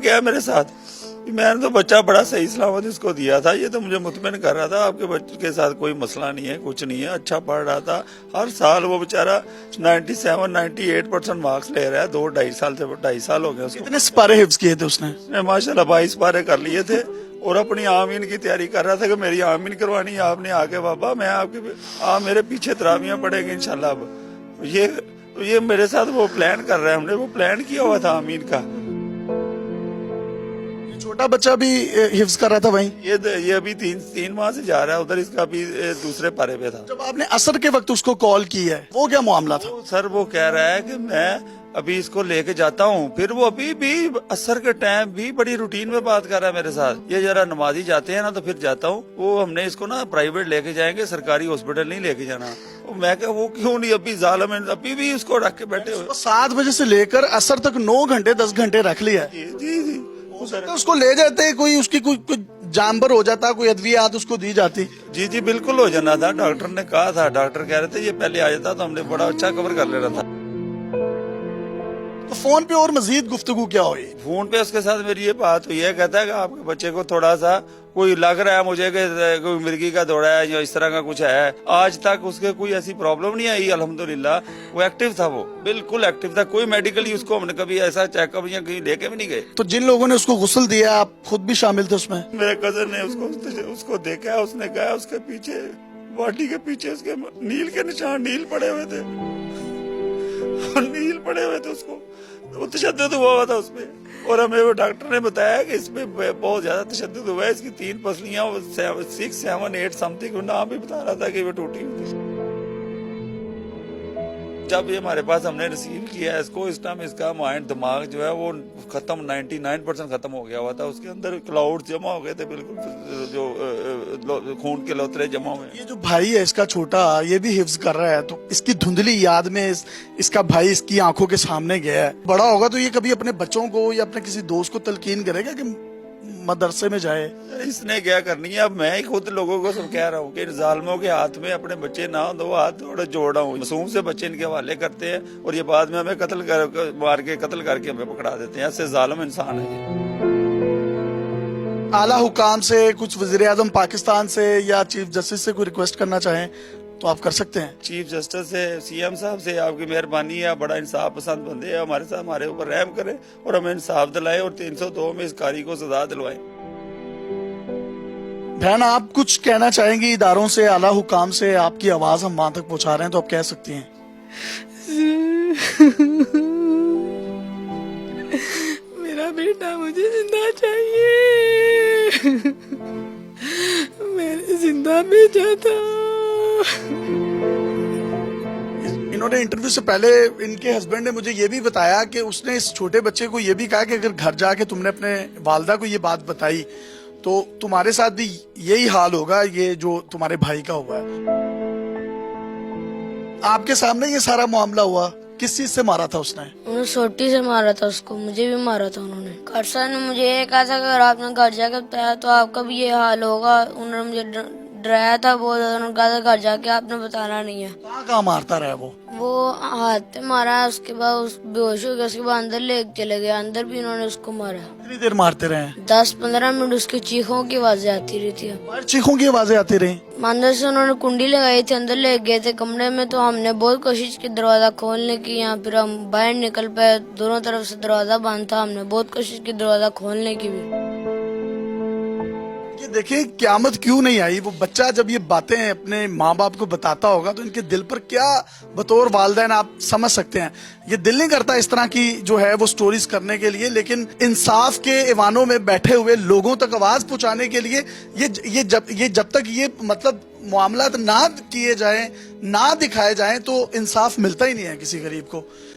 क्या मेरे साथ मैंने तो बच्चा बड़ा सही सलामत इसको दिया था। ये तो मुझे मुतमिन कर रहा था आपके बच्चे के साथ कोई मसला नहीं है, कुछ नहीं है, अच्छा पढ़ रहा था। हर साल वो बेचारा 97-98% मार्क्स ले रहा है। 2-2.5 साल हो गए उसको। कितने सिपारे हिफ्ज किए थे उसने? माशाल्लाह 22 पारे कर लिए थे और अपनी आमीन की तैयारी कर रहा था कि मेरी आमीन करवानी है आपने आके बाबा, मैं आपके आप मेरे पीछे तरावियां पड़ेंगी इंशाल्लाह। अब ये मेरे साथ वो प्लान कर रहे हैं, हमने वो प्लान किया हुआ था आमीन का। छोटा बच्चा भी हिफ्ज कर रहा था वहीं? ये अभी तीन माह से जा रहा है उधर, इसका अभी दूसरे पारे पे था। जब आपने असर के वक्त उसको कॉल की है, वो क्या मामला था? सर वो कह रहा है कि मैं अभी इसको लेके जाता हूँ, फिर वो अभी भी असर के टाइम भी बड़ी रूटीन में बात कर रहा है मेरे साथ। ये जरा नमाजी जाते हैं ना तो फिर जाता हूँ, वो हमने इसको ना प्राइवेट लेके जाएंगे, सरकारी हॉस्पिटल नहीं लेके जाना। मैं क्या वो क्यों नहीं, अभी जालिम है, अभी भी उसको रख के बैठे हुए। 7 बजे से लेकर असर तक 9 घंटे 10 घंटे रख लिया है। जी तो उसको ले जाते, कोई उसकी कोई जानबर हो जाता, कोई अद्वियात उसको दी जाती। जी बिल्कुल हो जाना था। डॉक्टर ने कहा था, डॉक्टर कह रहे थे ये पहले आ जाता तो हमने बड़ा अच्छा कवर कर लेना था। तो फोन पे और मजीद गुफ्तगू क्या हुई? फोन पे उसके साथ मेरी ये बात हुई है, कहता है कि आपके बच्चे को थोड़ा सा कोई लग रहा है मुझे कि कोई मिर्गी का दौड़ा है या इस तरह का कुछ है। आज तक उसके कोई ऐसी प्रॉब्लम नहीं आई अल्हम्दुलिल्लाह। वो एक्टिव था, वो बिल्कुल एक्टिव था। कोई मेडिकली उसको हमने कभी ऐसा चेकअप या कहीं लेके भी नहीं गए। तो जिन लोगों ने उसको गुस्ल दिया, आप खुद भी शामिल थे उसमें? मेरे कजन ने उसको देखा, उसने कहा उसके पीछे बॉडी के पीछे उसके नील के निशान, नील पड़े हुए थे, नील पड़े हुए थे उसको, वो तशद्दुद हुआ था उसमें। और हमें वो डॉक्टर ने बताया कि इसमें बहुत ज्यादा तशद्दुद हुआ है। इसकी 3 पसलियां 6, 7, 8 समथिंग नाम भी बता रहा था कि वो टूटी हुई थी। जब ये हमारे पास हमने रिसीव किया इसको, इस टाइम इसका माइंड दिमाग जो है वो खत्म 99% खत्म हो गया हुआ था। उसके अंदर क्लाउड जमा हो गए थे बिल्कुल, जो खून के लोतरे जमा हुए। ये जो भाई है इसका छोटा, ये भी हिफ्ज कर रहा है, तो इसकी धुंधली याद में इसका भाई इसकी आंखों के सामने गया है। बड़ा होगा तो ये कभी अपने बच्चों को या अपने किसी दोस्त को तलकीन करेगा कि मदरसे में जाए? इसने क्या करनी है। अब मैं ही खुद लोगों को सब कह रहा हूँ कि इन जालिमों के हाथ में अपने बच्चे ना दो, हाथ थोड़ा जोड़ रहा हूँ। मासूम से बच्चे इनके हवाले करते हैं और ये बाद में हमें मार के कत्ल करके हमें पकड़ा देते हैं। ऐसे जालिम इंसान है ये। आला हुकाम से, कुछ वजीर आजम पाकिस्तान से या चीफ जस्टिस से कोई रिक्वेस्ट करना चाहें तो आप कर सकते हैं। चीफ जस्टिस से, सीएम साहब से आपकी मेहरबानी है, बड़ा इंसाफ पसंद बंदे हैं, हमारे साथ हमारे ऊपर रहम करें और हमें इंसाफ दिलाएं और 302 में इस कारी को सजा दिलवाएं। बहन, आप कुछ कहना चाहेंगी इदारों से, आला हुकाम से? आपकी आवाज हम वहां तक पहुंचा रहे हैं तो आप कह सकती हैं। मेरा बेटा मुझे जिंदा चाहिए, मैंने जिंदा भेजा था। इन्होंने इंटरव्यू से पहले इनके हस्बैंड ने मुझे ये भी बताया कि उसने इस छोटे बच्चे को ये भी कहा कि अगर घर जाके तुमने अपने वालिदा को ये बात बताई तो तुम्हारे साथ भी यही हाल होगा, ये जो तुम्हारे भाई का हुआ है। आपके सामने ये सारा मामला हुआ। किस चीज से मारा था उसने? उन्होंने सोटी से मारा था उसको, मुझे भी मारा था उन्होंने। खरसा ने मुझे ये कहा था कि अगर आपने घर जाकर बताया तो आपका भी ये हाल होगा। उन्होंने मुझे डराया था बहुत ज्यादा। उन्होंने कहा था घर जाके आपने बताना नहीं है। कहाँ मारता रहा वो हाथ पे मारा, उसके बाद उस बेहोश हो गया, उसके बाद अंदर ले चले गए। अंदर भी उन्होंने उसको मारा। कितनी देर मारते रहे? 10-15 मिनट उसकी चीखों की आवाजें आती रही थी। चीखों की आवाजें आती रही। अंदर से उन्होंने कुंडी लगाई थी, अंदर ले गए थे कमरे में। तो हमने बहुत कोशिश की दरवाजा खोलने की, या फिर हम बाहर निकल पाए। दोनों तरफ से दरवाजा बंद था। हमने बहुत कोशिश की दरवाजा खोलने की भी। ये देखिए, क़यामत क्यों नहीं आई। वो बच्चा जब ये बातें अपने माँ बाप को बताता होगा तो इनके दिल पर क्या बतौर वालिदैन आप समझ सकते हैं। ये दिल नहीं करता इस तरह की जो है वो स्टोरीज करने के लिए, लेकिन इंसाफ के ऐवानों में बैठे हुए लोगों तक आवाज पहुंचाने के लिए ये जब तक ये मतलब मामला ना किए जाए, ना दिखाए जाए, तो इंसाफ मिलता ही नहीं है किसी गरीब को।